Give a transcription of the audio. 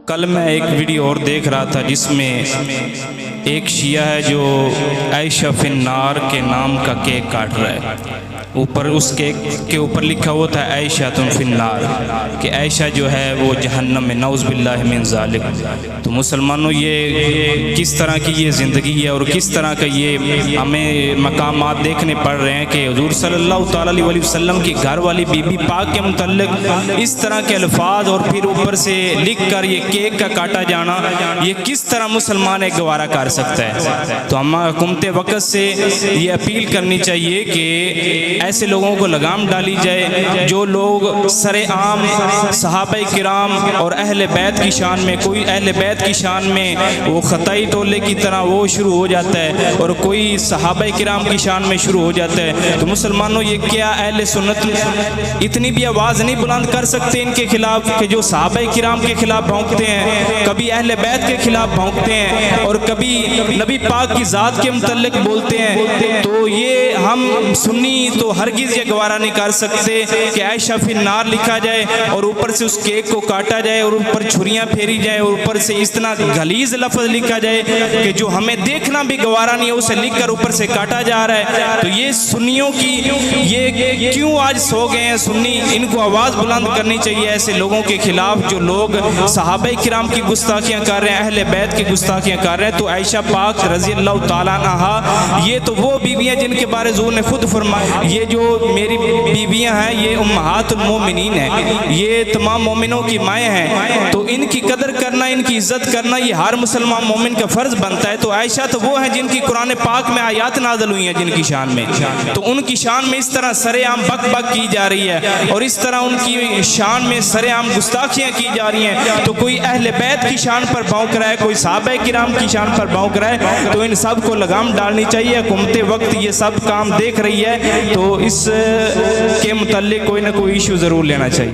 کل میں ایک ویڈیو اور دیکھ رہا تھا جس میں ایک شیعہ ہے جو عائشہ فی النار کے نام کا کیک کاٹ رہا ہے۔ اوپر اس کیک کے اوپر لکھا ہوا تھا عائشہ فی النار، کہ عائشہ جو ہے وہ جہنم میں، نعوذ باللہ من ذالک۔ تو مسلمانوں یہ کس طرح کی یہ زندگی ہے اور کس طرح کا یہ ہمیں مقامات دیکھنے پڑ رہے ہیں کہ حضور صلی اللہ تعالیٰ علیہ وسلم کی گھر والی بی بی پاک کے متعلق اس طرح کے الفاظ اور پھر اوپر سے لکھ کر یہ کیک کا کاٹا جانا، یہ کس طرح مسلمان ایک گوارا کر سکتا ہے؟ تو ہم حکومت وقت سے یہ اپیل کرنی چاہیے کہ ایسے لوگوں کو لگام ڈالی جائے جو لوگ سر عام صحابہ کرام اور اہل بیت کی شان میں، کوئی اہل بیت کی شان میں وہ خطائی ٹولے کی طرح وہ شروع ہو جاتا ہے اور کوئی صحابہ کرام کی شان میں شروع ہو جاتا ہے۔ تو مسلمانوں یہ کیا اہل سنت اتنی بھی آواز نہیں بلند کر سکتے ان کے خلاف کہ جو صحابہ کرام کے خلاف بھونکتے ہیں، کبھی اہل بیت کے خلاف بھونکتے ہیں اور کبھی نبی پاک کی ذات کے متعلق بولتے ہیں؟ تو یہ ہم سنی تو ہرگز یہ گوارا نہیں کر سکتے کہ عائشہ فی النار لکھا جائے اور اوپر سے اس کیک کو کاٹا جائے اور اوپر چھریاں پھیری جائے اور اوپر سے اس طرح غلیظ لفظ لکھا جائے کہ جو ہمیں دیکھنا بھی گوارا نہیں ہے، اسے لکھ کر اوپر سے کاٹا جا رہا ہے۔ تو یہ سنیوں کی یہ کیوں آج سو گئے ہیں سنی؟ ان کو آواز بلند کرنی چاہیے ایسے لوگوں کے خلاف جو لوگ صحابہ کرام کی گستاخیاں کر رہے ہیں، اہل بیت کی گستاخیاں کر رہے ہیں۔ تو عائشہ پاک رضی اللہ تعالیٰ عنہا یہ تو وہ بیویاں جن کے بارے حضور نے خود فرمایا، یہ جو میری بیویاں ہیں یہ امہات المومنین ہیں، یہ تمام مومنوں کی مائیں ہیں، تو ان کی قدر کرنا، ان کی عزت کرنا یہ ہر مسلمان مومن کا فرض بنتا ہے۔ تو عائشہ تو وہ ہیں جن کی قرآن پاک میں آیات نازل ہوئی ہیں جن کی شان میں، تو ان کی شان میں اس طرح سر عام بک بک کی جا رہی ہے اور اس طرح ان کی شان میں سر عام گستاخیاں کی جا رہی ہیں۔ تو کوئی اہل بیت کی شان پر بھونک رہا ہے، کوئی صحابہ کرام کی شان پر بھونک رہا ہے، تو ان سب کو لگام ڈالنی چاہیے۔ حکومت وقت یہ سب کام دیکھ رہی ہے تو اس کے متعلق کوئی نہ کوئی ایشو ضرور لینا چاہیے۔